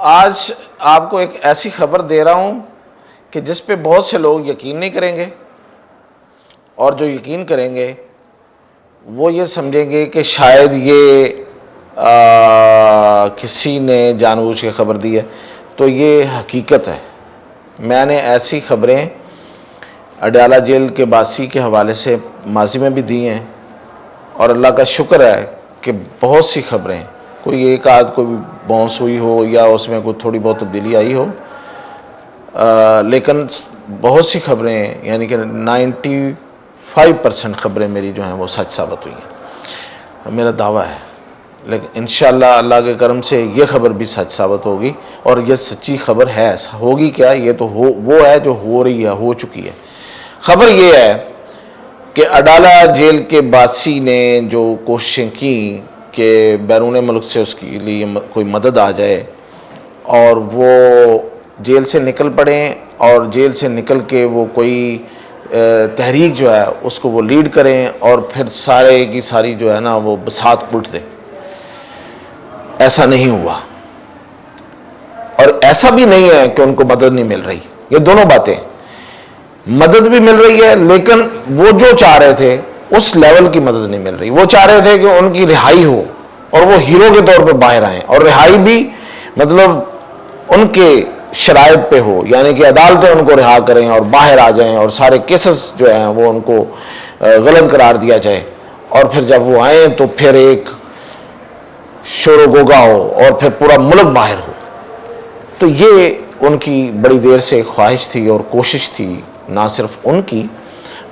آج آپ کو ایک ایسی خبر دے رہا ہوں کہ جس پہ بہت سے لوگ یقین نہیں کریں گے، اور جو یقین کریں گے وہ یہ سمجھیں گے کہ شاید یہ کسی نے جان بوجھ کے خبر دی ہے، تو یہ حقیقت ہے۔ میں نے ایسی خبریں اڈیالہ جیل کے باسی کے حوالے سے ماضی میں بھی دی ہیں، اور اللہ کا شکر ہے کہ بہت سی خبریں، کوئی ایک آدھ کوئی بونس ہوئی ہو یا اس میں کوئی تھوڑی بہت تبدیلی آئی ہو، لیکن بہت سی خبریں یعنی کہ 95% خبریں میری جو ہیں وہ سچ ثابت ہوئی ہیں، میرا دعویٰ ہے۔ لیکن انشاءاللہ اللہ کے کرم سے یہ خبر بھی سچ ثابت ہوگی، اور یہ سچی خبر ہے۔ ہوگی کیا؟ یہ تو وہ ہے جو ہو رہی ہے، ہو چکی ہے۔ خبر یہ ہے کہ اڈالہ جیل کے باسی نے جو کوششیں کی کہ بیرون ملک سے اس کے لیے کوئی مدد آ جائے، اور وہ جیل سے نکل پڑیں، اور جیل سے نکل کے وہ کوئی تحریک جو ہے اس کو وہ لیڈ کریں، اور پھر سارے کی ساری جو ہے نا وہ بساط پلٹ دیں۔ ایسا نہیں ہوا، اور ایسا بھی نہیں ہے کہ ان کو مدد نہیں مل رہی۔ یہ دونوں باتیں، مدد بھی مل رہی ہے، لیکن وہ جو چاہ رہے تھے اس لیول کی مدد نہیں مل رہی۔ وہ چاہ رہے تھے کہ ان کی رہائی ہو اور وہ ہیرو کے طور پہ باہر آئیں، اور رہائی بھی مطلب ان کے شرائط پہ ہو، یعنی کہ عدالتیں ان کو رہا کریں اور باہر آ جائیں، اور سارے کیسز جو ہیں وہ ان کو غلط قرار دیا جائے، اور پھر جب وہ آئیں تو پھر ایک شور و گوگا ہو اور پھر پورا ملک باہر ہو۔ تو یہ ان کی بڑی دیر سے خواہش تھی اور کوشش تھی، نہ صرف ان کی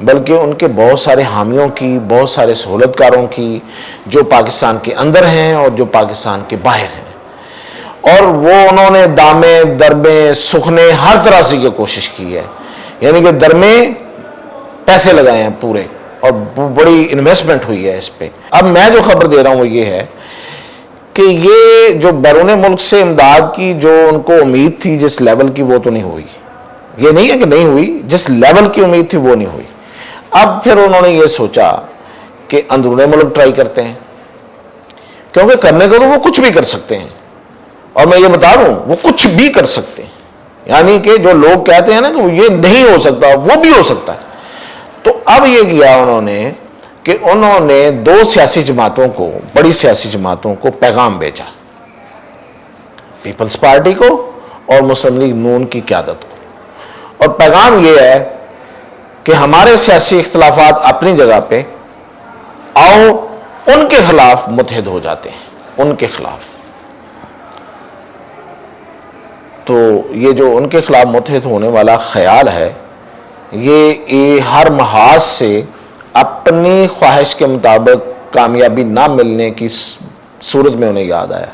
بلکہ ان کے بہت سارے حامیوں کی، بہت سارے سہولت کاروں کی، جو پاکستان کے اندر ہیں اور جو پاکستان کے باہر ہیں۔ اور وہ انہوں نے دامے درمے سکھنے ہر طرح سے یہ کوشش کی ہے، یعنی کہ درمے پیسے لگائے ہیں پورے، اور بڑی انویسٹمنٹ ہوئی ہے اس پہ۔ اب میں جو خبر دے رہا ہوں وہ یہ ہے کہ یہ جو بیرون ملک سے امداد کی جو ان کو امید تھی جس لیول کی، وہ تو نہیں ہوئی۔ یہ نہیں ہے کہ نہیں ہوئی، جس لیول کی امید تھی وہ نہیں ہوئی۔ اب پھر انہوں نے یہ سوچا کہ اندرون ملک ٹرائی کرتے ہیں، کیونکہ کرنے کو تو وہ کچھ بھی کر سکتے ہیں، اور میں یہ بتا رہا ہوں وہ کچھ بھی کر سکتے ہیں، یعنی کہ جو لوگ کہتے ہیں نا کہ یہ نہیں ہو سکتا، وہ بھی ہو سکتا ہے۔ تو اب یہ کیا انہوں نے کہ انہوں نے دو سیاسی جماعتوں کو، بڑی سیاسی جماعتوں کو پیغام بھیجا، پیپلز پارٹی کو اور مسلم لیگ نون کی قیادت کو، اور پیغام یہ ہے کہ ہمارے سیاسی اختلافات اپنی جگہ پہ، آؤ ان کے خلاف متحد ہو جاتے ہیں، ان کے خلاف۔ تو یہ جو ان کے خلاف متحد ہونے والا خیال ہے، یہ ہر محاذ سے اپنی خواہش کے مطابق کامیابی نہ ملنے کی صورت میں انہیں یاد آیا۔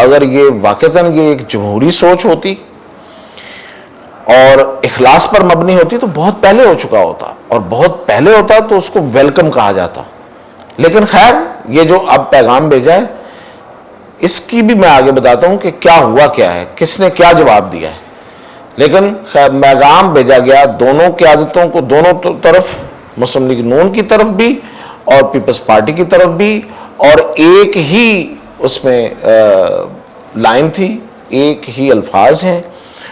اگر یہ واقعتاً یہ ایک جمہوری سوچ ہوتی اور اخلاص پر مبنی ہوتی تو بہت پہلے ہو چکا ہوتا، اور بہت پہلے ہوتا تو اس کو ویلکم کہا جاتا۔ لیکن خیر، یہ جو اب پیغام بھیجا ہے اس کی بھی میں آگے بتاتا ہوں کہ کیا ہوا، کیا ہے، کس نے کیا جواب دیا ہے۔ لیکن خیر، پیغام بھیجا گیا دونوں قیادتوں کو، دونوں طرف، مسلم لیگ نون کی طرف بھی اور پیپلز پارٹی کی طرف بھی، اور ایک ہی اس میں لائن تھی، ایک ہی الفاظ ہیں،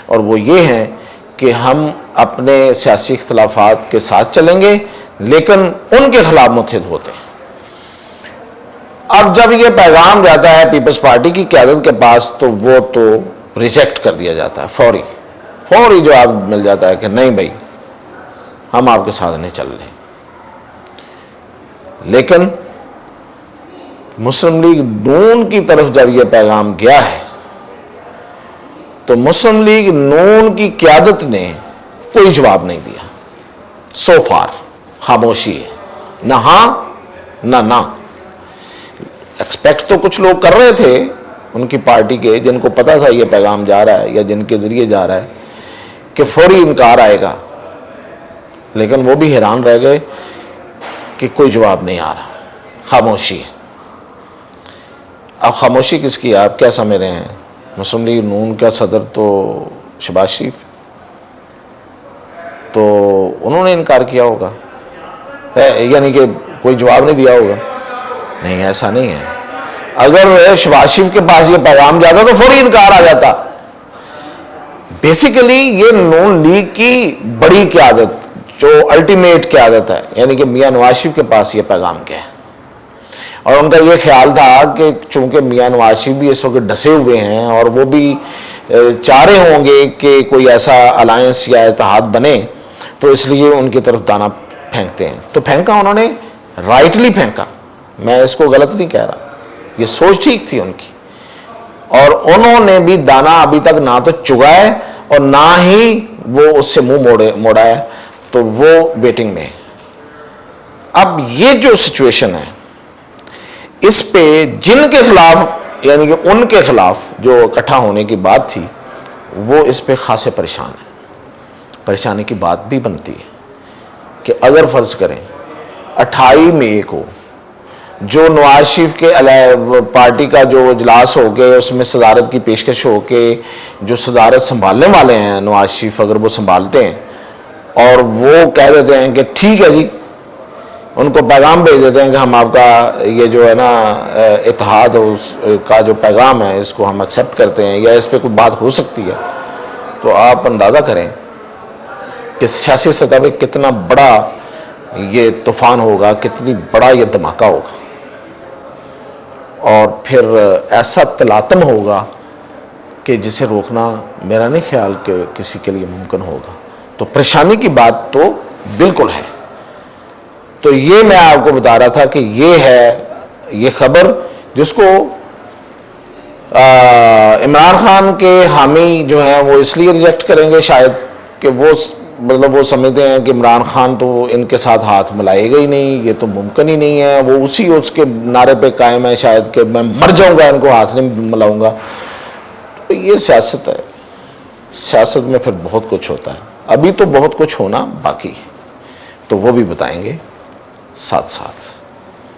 اور وہ یہ ہیں کہ ہم اپنے سیاسی اختلافات کے ساتھ چلیں گے لیکن ان کے خلاف متحد ہوتے ہیں۔ اب جب یہ پیغام جاتا ہے پیپلز پارٹی کی قیادت کے پاس تو وہ تو ریجیکٹ کر دیا جاتا ہے، فوری جواب مل جاتا ہے کہ نہیں بھائی، ہم آپ کے ساتھ نہیں چل رہے۔ لیکن مسلم لیگ نون کی طرف جب یہ پیغام گیا ہے تو مسلم لیگ نون کی قیادت نے کوئی جواب نہیں دیا، سو فار خاموشی ہے، نہ ہاں نہ نہ۔ ایکسپیکٹ تو کچھ لوگ کر رہے تھے ان کی پارٹی کے، جن کو پتا تھا یہ پیغام جا رہا ہے یا جن کے ذریعے جا رہا ہے، کہ فوری انکار آئے گا، لیکن وہ بھی حیران رہ گئے کہ کوئی جواب نہیں آ رہا، خاموشی ہے۔ اب خاموشی کس کی ہے؟ آپ کیا سمجھ رہے ہیں؟ مسلم لیگ نون کا صدر تو شہباز شریف، تو انہوں نے انکار کیا ہوگا، یعنی کہ کوئی جواب نہیں دیا ہوگا؟ نہیں، ایسا نہیں ہے۔ اگر شہباز شریف کے پاس یہ پیغام جاتا تو فوری انکار آ جاتا. بیسیکلی یہ نون لیگ کی بڑی قیادت جو الٹیمیٹ قیادت ہے، یعنی کہ میاں نواز شریف کے پاس یہ پیغام کیا ہے، اور ان کا یہ خیال تھا کہ چونکہ میاں نواز شریف بھی اس وقت ڈسے ہوئے ہیں اور وہ بھی چاہ رہے ہوں گے کہ کوئی ایسا الائنس یا اتحاد بنے، تو اس لیے ان کی طرف دانا پھینکتے ہیں. تو پھینکا انہوں نے، رائٹلی پھینکا، میں اس کو غلط نہیں کہہ رہا، یہ سوچ ٹھیک تھی ان کی، اور انہوں نے بھی دانا ابھی تک نہ تو چگا ہے اور نہ ہی وہ اس سے منہ موڑا ہے، تو وہ ویٹنگ میں ہے. اب یہ جو سچویشن ہے اس پہ جن کے خلاف، یعنی کہ ان کے خلاف جو اکٹھا ہونے کی بات تھی، وہ اس پہ خاصے پریشان ہیں. پریشانی کی بات بھی بنتی ہے کہ اگر فرض کریں 28 مئی کو جو نواز شریف کے پارٹی کا جو اجلاس ہو کے اس میں صدارت کی پیشکش ہو کے جو صدارت سنبھالنے والے ہیں نواز شریف، اگر وہ سنبھالتے ہیں اور وہ کہہ دیتے ہیں کہ ٹھیک ہے جی، ان کو پیغام بھیج دیتے ہیں کہ ہم آپ کا یہ جو ہے نا اتحاد کا جو پیغام ہے اس کو ہم ایکسیپٹ کرتے ہیں، یا اس پہ کوئی بات ہو سکتی ہے، تو آپ اندازہ کریں کہ سیاسی سطح پہ کتنا بڑا یہ طوفان ہوگا، کتنی بڑا یہ دھماکہ ہوگا، اور پھر ایسا تلاطم ہوگا کہ جسے روکنا میرا نہیں خیال کہ کسی کے لیے ممکن ہوگا. تو پریشانی کی بات تو بالکل ہے. تو یہ میں آپ کو بتا رہا تھا کہ یہ ہے یہ خبر جس کو عمران خان کے حامی جو ہیں وہ اس لیے ریجیکٹ کریں گے شاید کہ وہ سمجھتے ہیں کہ عمران خان تو ان کے ساتھ ہاتھ ملائے گا ہی نہیں، یہ تو ممکن ہی نہیں ہے، وہ اس کے نعرے پہ قائم ہے شاید کہ میں مر جاؤں گا ان کو ہاتھ نہیں ملاؤں گا. تو یہ سیاست ہے، سیاست میں پھر بہت کچھ ہوتا ہے. ابھی تو بہت کچھ ہونا باقی ہے، تو وہ بھی بتائیں گے ساتھ ساتھ.